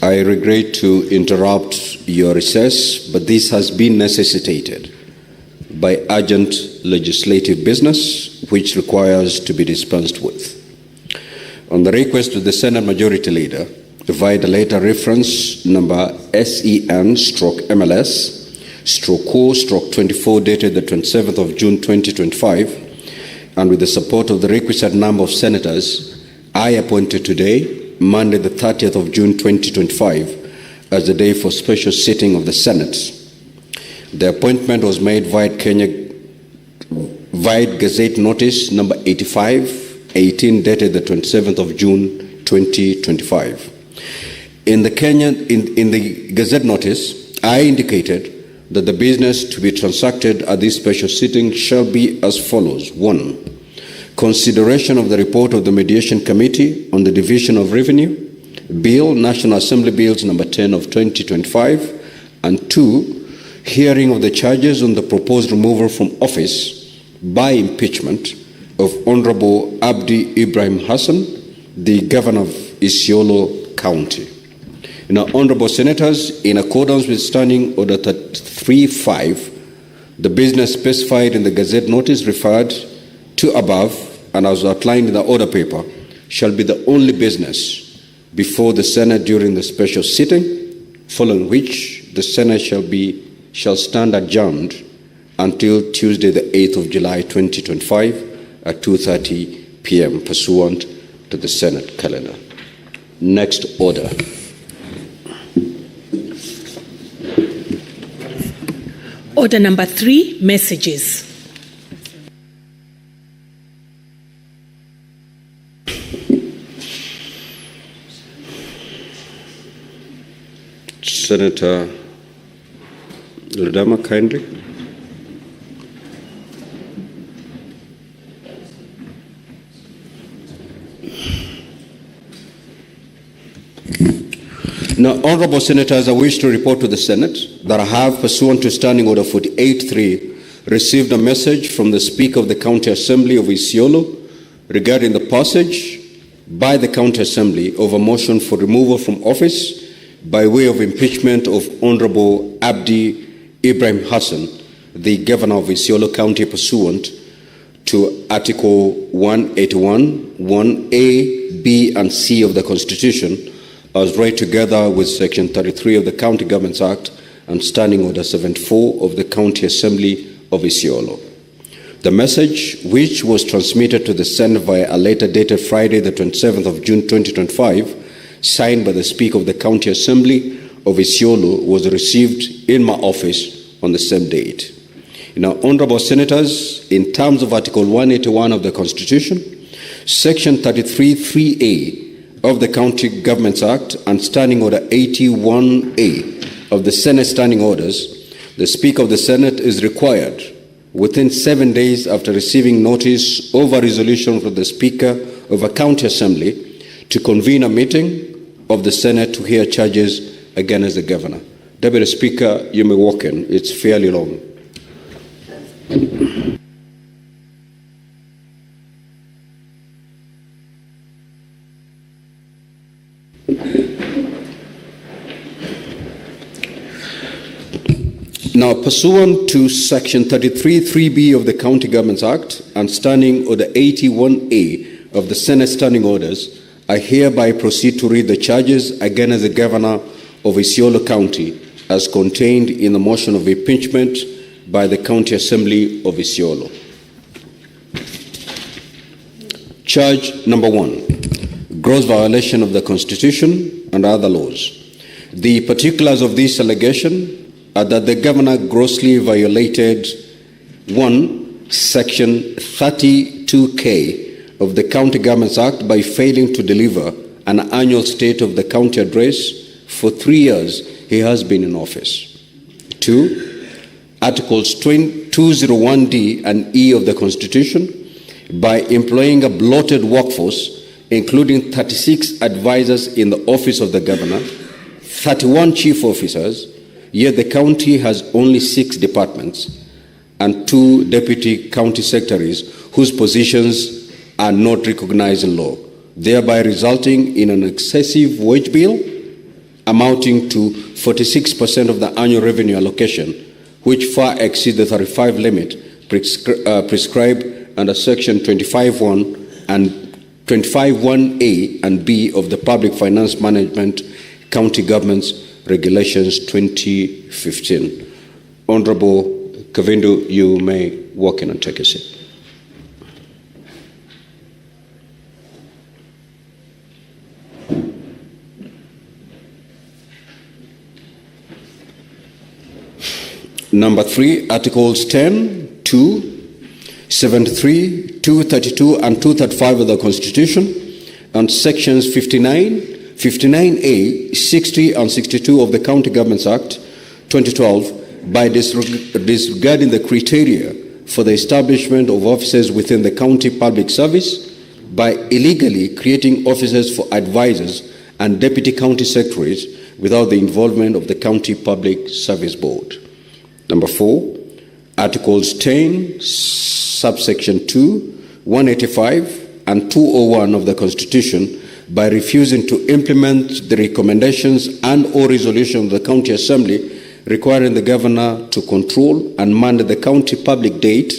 I regret to interrupt your recess, but this has been necessitated by urgent legislative business which requires to be dispensed with. On the request of the Senate Majority Leader, via the letter reference number SEN/MLS/CO/24 dated the 27th of June 2025, and with the support of the requisite number of senators, I appointed today, Monday the 30th of June 2025, as the day for special sitting of the Senate. The appointment was made via Gazette Notice number 85/18 dated the 27th of June 2025. In the Gazette Notice, I indicated that the business to be transacted at this special sitting shall be as follows. 1. Consideration of the report of the Mediation Committee on the Division of Revenue, Bill, National Assembly Bills number 10 of 2025, and 2. Hearing of the charges on the proposed removal from office by impeachment of Honorable Abdi Ibrahim Hassan, the Governor of Isiolo County. Now, Honorable Senators, in accordance with Standing Order 3.5, the business specified in the Gazette Notice referred to above and as outlined in the order paper shall be the only business before the Senate during the special sitting, following which the Senate shall stand adjourned until Tuesday the 8th of July 2025 at 2:30 p.m. pursuant to the Senate calendar. Next order. Order number 3, messages. Senator Ledama, kindly. Now, Honorable Senators, I wish to report to the Senate that I have, pursuant to Standing Order 48.3, received a message from the Speaker of the County Assembly of Isiolo regarding the passage by the County Assembly of a motion for removal from office by way of impeachment of Honorable Abdi Ibrahim Hassan, the Governor of Isiolo County, pursuant to Article 181, 1A, B, and C of the Constitution, as read together with Section 33 of the County Governments Act and Standing Order 74 of the County Assembly of Isiolo. The message, which was transmitted to the Senate via a letter dated Friday, the 27th of June 2025, signed by the Speaker of the County Assembly of Isiolo, was received in my office on the same date. Now, Honorable Senators, in terms of Article 181 of the Constitution, Section 33(3)A of the County Governments Act and Standing Order 81A of the Senate Standing Orders, the Speaker of the Senate is required, within 7 days after receiving notice of a resolution from the Speaker of a County Assembly, to convene a meeting of the Senate to hear charges against the Governor. Deputy Speaker, you may walk in. It's fairly long. Now, pursuant to Section 33(3)B of the County Governments Act and Standing Order 81A of the Senate Standing Orders, I hereby proceed to read the charges against the Governor of Isiolo County as contained in the motion of impeachment by the County Assembly of Isiolo. Charge number 1, gross violation of the Constitution and other laws. The particulars of this allegation are that the Governor grossly violated 1. Section 32K of the County Governments Act by failing to deliver an annual state of the county address for 3 years he has been in office. 2. Articles 201D and E of the Constitution by employing a bloated workforce, including 36 advisors in the office of the Governor, 31 chief officers, yet the county has only 6 departments and 2 deputy county secretaries whose positions are not recognized in law, thereby resulting in an excessive wage bill amounting to 46% of the annual revenue allocation, which far exceeds the 35 limit prescribed under Section 25(1) and 25(1)A and B of the Public Finance Management County Governments Regulations 2015. Honorable Kavindu, you may walk in and take a seat. Number 3, Articles 10, 2, 73, 232, and 235 of the Constitution, and Sections 59, 59A, 60, and 62 of the County Governments Act 2012 by disregarding the criteria for the establishment of offices within the county public service, by illegally creating offices for advisors and deputy county secretaries without the involvement of the County Public Service Board. Number 4, Articles 10, subsection 2, 185, and 201 of the Constitution by refusing to implement the recommendations and/or resolution of the County Assembly requiring the Governor to control and manage the county public debt,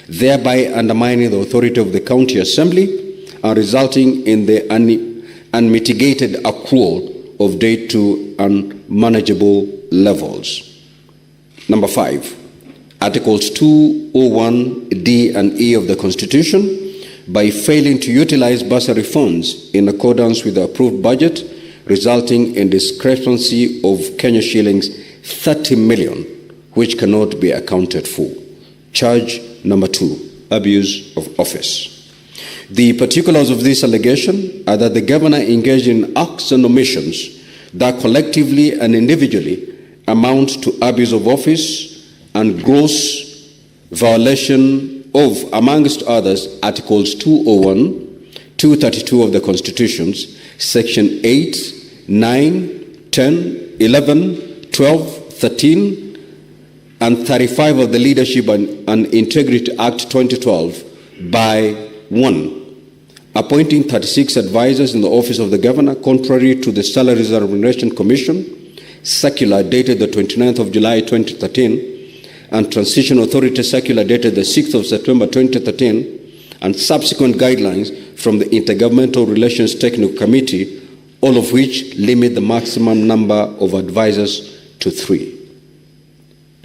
thereby undermining the authority of the County Assembly and resulting in the unmitigated accrual of debt to unmanageable levels. Number 5, Articles 201D and E of the Constitution by failing to utilize bursary funds in accordance with the approved budget, resulting in discrepancy of Kenya shillings 30 million, which cannot be accounted for. Charge number 2, abuse of office. The particulars of this allegation are that the Governor engaged in acts and omissions that collectively and individually amount to abuse of office and gross violation of, amongst others, Articles 201, 232 of the Constitutions, Section 8, 9, 10, 11, 12, 13, and 35 of the Leadership and Integrity Act 2012 by 1. Appointing 36 advisors in the office of the Governor, contrary to the Salaries and Remuneration Commission Circular dated the 29th of July 2013 and Transition Authority Circular dated the 6th of September 2013 and subsequent guidelines from the Intergovernmental Relations Technical Committee, all of which limit the maximum number of advisors to 3.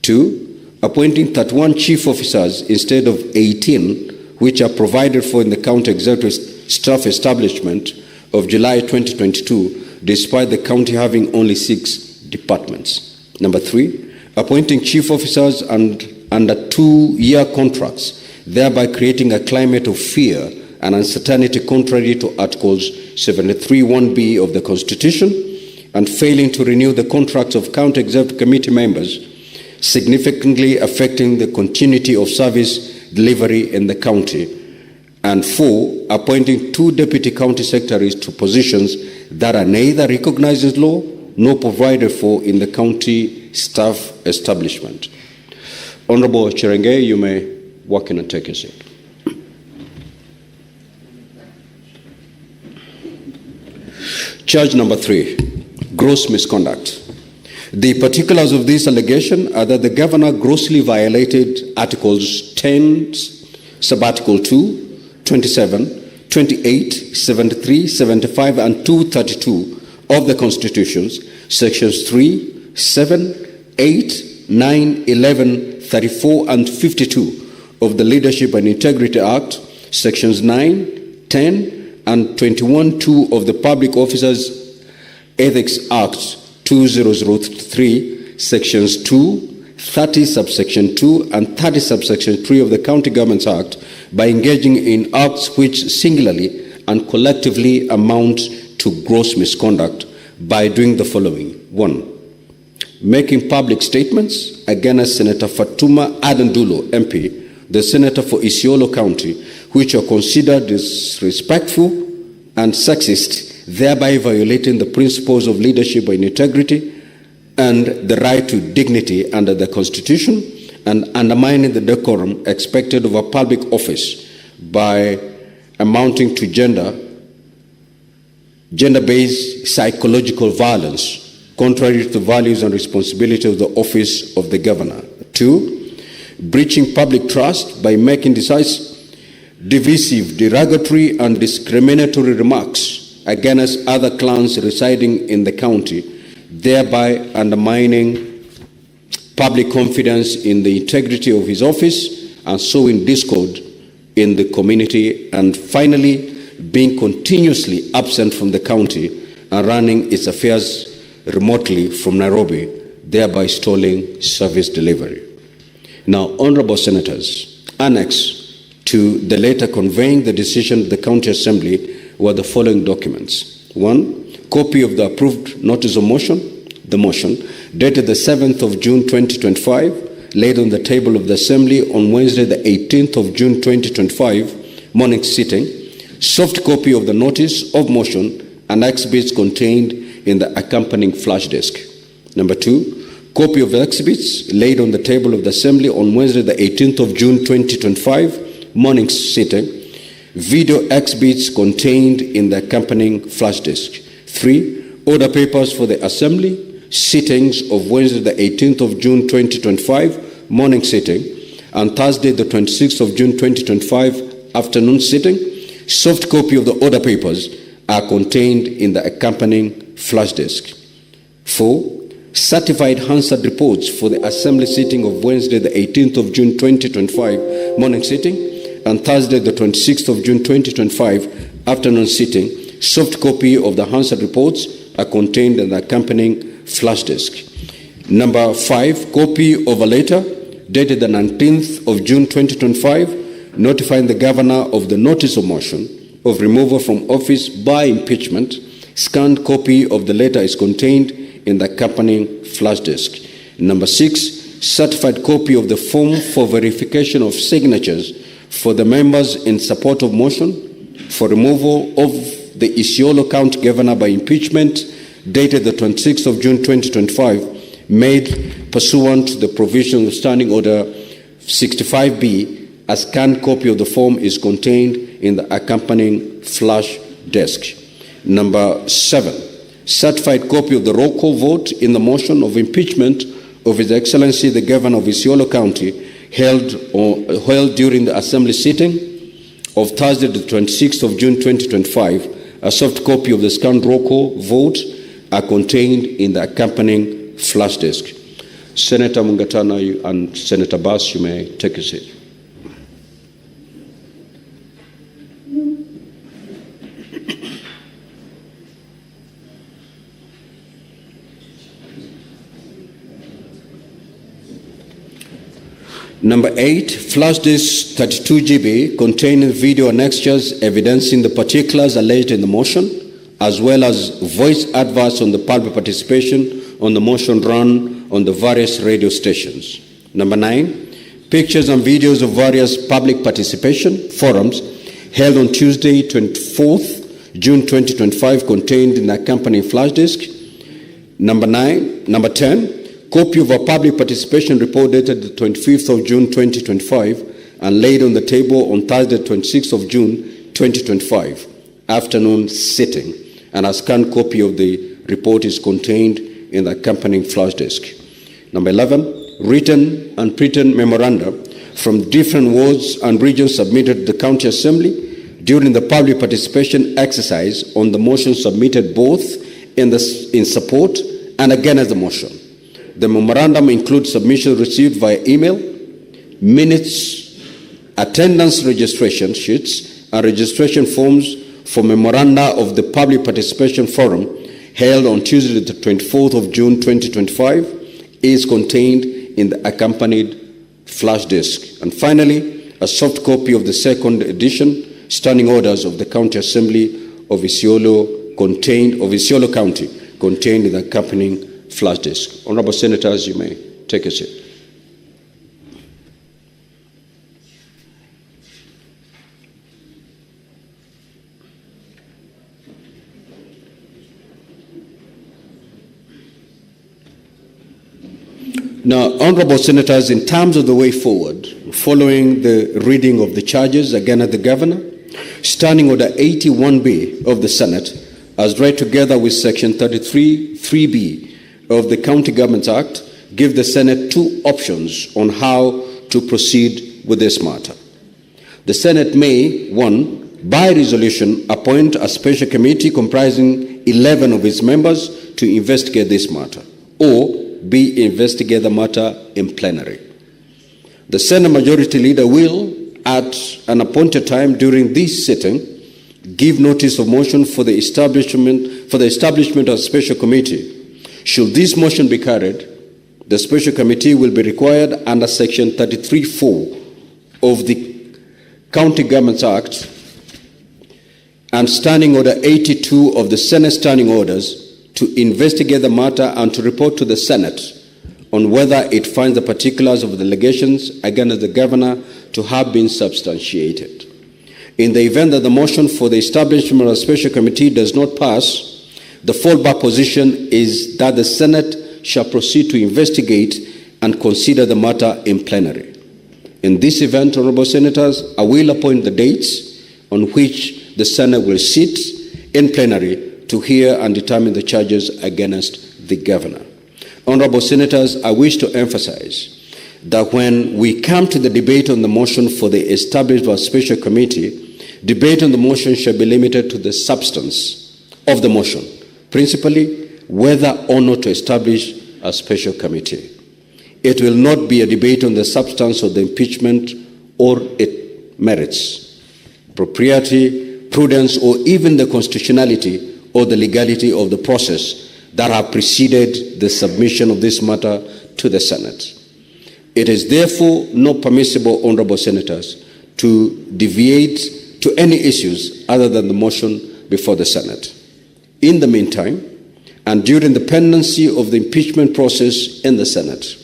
2. Appointing 31 chief officers instead of 18, which are provided for in the County Executive Staff Establishment of July 2022, despite the county having only 6 departments. Number 3, appointing chief officers under 2-year contracts, thereby creating a climate of fear and uncertainty contrary to Articles 73(1)B of the Constitution, and failing to renew the contracts of County Executive Committee members, significantly affecting the continuity of service delivery in the county. And 4, appointing 2 deputy county secretaries to positions that are neither recognized in law nor provided for in the county staff establishment. Honorable Cherengei, you may walk in and take a seat. Charge number 3, gross misconduct. The particulars of this allegation are that the Governor grossly violated Articles 10, Subarticle 2, 27, 28, 73, 75, and 232 of the Constitutions, Sections 3, 7, 8, 9, 11, 34, and 52 of the Leadership and Integrity Act, Sections 9, 10, and 21(2) of the Public Officers Ethics Act 2003, Sections 2, 30 subsection 2, and 30 subsection 3 of the County Governments Act by engaging in acts which singularly and collectively amount to gross misconduct by doing the following. 1. Making public statements against Senator Fatuma Adandulo, MP, the Senator for Isiolo County, which are considered disrespectful and sexist, thereby violating the principles of leadership and integrity and the right to dignity under the Constitution, and undermining the decorum expected of a public office by amounting to gender-based psychological violence contrary to the values and responsibility of the office of the governor. 2, breaching public trust by making divisive, derogatory, and discriminatory remarks against other clans residing in the county, thereby undermining public confidence in the integrity of his office and sowing discord in the community. And finally, being continuously absent from the county and running its affairs remotely from Nairobi, thereby stalling service delivery. Now, honorable senators, annexed to the letter conveying the decision of the County Assembly were the following documents. 1, copy of the approved notice of motion, the motion, dated the 7th of June 2025, laid on the table of the Assembly on Wednesday the 18th of June 2025, morning sitting. Soft copy of the notice of motion and exhibits contained in the accompanying flash disk. Number 2, copy of the exhibits laid on the table of the Assembly on Wednesday the 18th of June 2025, morning sitting. Video exhibits contained in the accompanying flash disk. 3, order papers for the Assembly sittings of Wednesday the 18th of June 2025, morning sitting, and Thursday the 26th of June 2025, afternoon sitting. Soft copy of the order papers are contained in the accompanying flash disk. 4, certified Hansard reports for the Assembly sitting of Wednesday the 18th of June 2025, morning sitting, and Thursday the 26th of June 2025, afternoon sitting. Soft copy of the Hansard reports are contained in the accompanying flash disk. Number 5, copy of a letter dated the 19th of June 2025, notifying the governor of the notice of motion of removal from office by impeachment. Scanned copy of the letter is contained in the accompanying flash disk. Number 6, certified copy of the form for verification of signatures for the members in support of motion for removal of the Isiolo County governor by impeachment, dated the 26th of June 2025, made pursuant to the provision of Standing Order 65B. A scanned copy of the form is contained in the accompanying flash disk. Number 7, certified copy of the roll call vote in the motion of impeachment of His Excellency the Governor of Isiolo County held during the Assembly sitting of Thursday the 26th of June 2025. A soft copy of the scanned roll call vote are contained in the accompanying flash disk. Senator Mungatana and Senator Bass, you may take a seat. Number 8, flash disk 32 GB containing video annexures evidencing the particulars alleged in the motion, as well as voice adverts on the public participation on the motion run on the various radio stations. Number 9, pictures and videos of various public participation forums held on Tuesday, 24th June 2025, contained in the accompanying flash disk. Number 10, copy of a public participation report dated the 25th of June 2025 and laid on the table on Thursday, 26th of June 2025, afternoon sitting, and a scanned copy of the report is contained in the accompanying flash disk. Number 11, written and printed memoranda from different wards and regions submitted to the County Assembly during the public participation exercise on the motion submitted both in support and against the motion. The memorandum includes submissions received via email, minutes, attendance registration sheets, and registration forms for memoranda of the public participation forum held on Tuesday, the 24th of June 2025, is contained in the accompanied flash disk. And finally, a soft copy of the second edition standing orders of the County Assembly of Isiolo County contained in the accompanying flash disk. Honorable Senators, you may take a seat. Now, honorable senators, in terms of the way forward, following the reading of the charges against the governor, Standing Order 81B of the Senate, as read together with Section 33(3)B of the County Governments Act give the Senate two options on how to proceed with this matter. The Senate may, 1, by resolution, appoint a special committee comprising 11 of its members to investigate this matter, or B, investigate the matter in plenary. The Senate Majority Leader will, at an appointed time during this sitting, give notice of motion for the establishment of a special committee. Should this motion be carried, the special committee will be required under Section 33(4) of the County Governments Act and Standing Order 82 of the Senate Standing Orders to investigate the matter and to report to the Senate on whether it finds the particulars of the allegations against the governor to have been substantiated. In the event that the motion for the establishment of a special committee does not pass, the fallback position is that the Senate shall proceed to investigate and consider the matter in plenary. In this event, Honorable Senators, I will appoint the dates on which the Senate will sit in plenary to hear and determine the charges against the governor. Honorable Senators, I wish to emphasize that when we come to the debate on the motion for the establishment of a special committee, debate on the motion shall be limited to the substance of the motion, principally whether or not to establish a special committee. It will not be a debate on the substance of the impeachment or its merits, propriety, prudence, or even the constitutionality or the legality of the process that have preceded the submission of this matter to the Senate. It is therefore not permissible, Honorable Senators, to deviate to any issues other than the motion before the Senate. In the meantime, and during the pendency of the impeachment process in the Senate,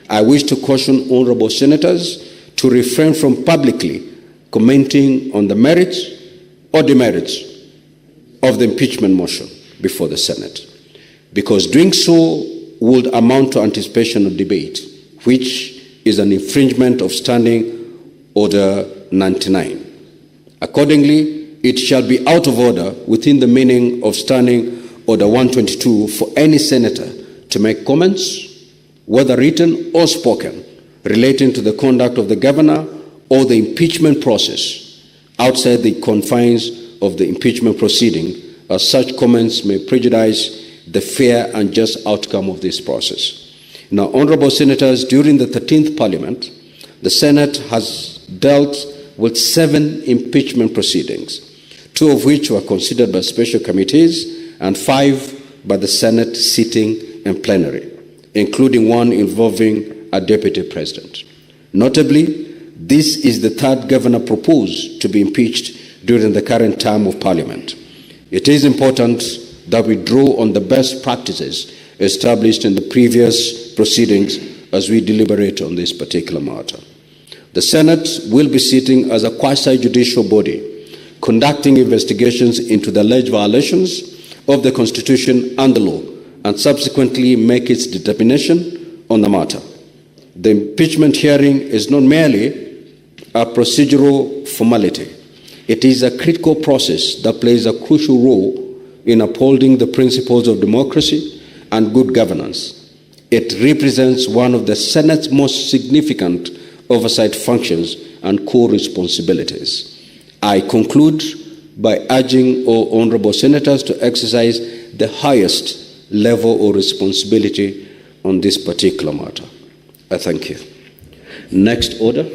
I wish to caution Honorable Senators to refrain from publicly commenting on the merits or demerits of the impeachment motion before the Senate, because doing so would amount to anticipation of debate, which is an infringement of Standing Order 99. Accordingly, it shall be out of order within the meaning of Standing Order 122 for any senator to make comments, whether written or spoken, relating to the conduct of the governor or the impeachment process outside the confines of the impeachment proceeding, as such comments may prejudice the fair and just outcome of this process. Now, Honorable Senators, during the 13th Parliament, the Senate has dealt with 7 impeachment proceedings, 2 of which were considered by special committees and 5 by the Senate sitting in plenary, including one involving a deputy president. Notably, this is the 3rd governor proposed to be impeached during the current term of Parliament. It is important that we draw on the best practices established in the previous proceedings as we deliberate on this particular matter. The Senate will be sitting as a quasi-judicial body, conducting investigations into the alleged violations of the Constitution and the law, and subsequently make its determination on the matter. The impeachment hearing is not merely a procedural formality. It is a critical process that plays a crucial role in upholding the principles of democracy and good governance. It represents one of the Senate's most significant oversight functions and core responsibilities. I conclude by urging all honorable senators to exercise the highest level of responsibility on this particular matter. I thank you. Next order.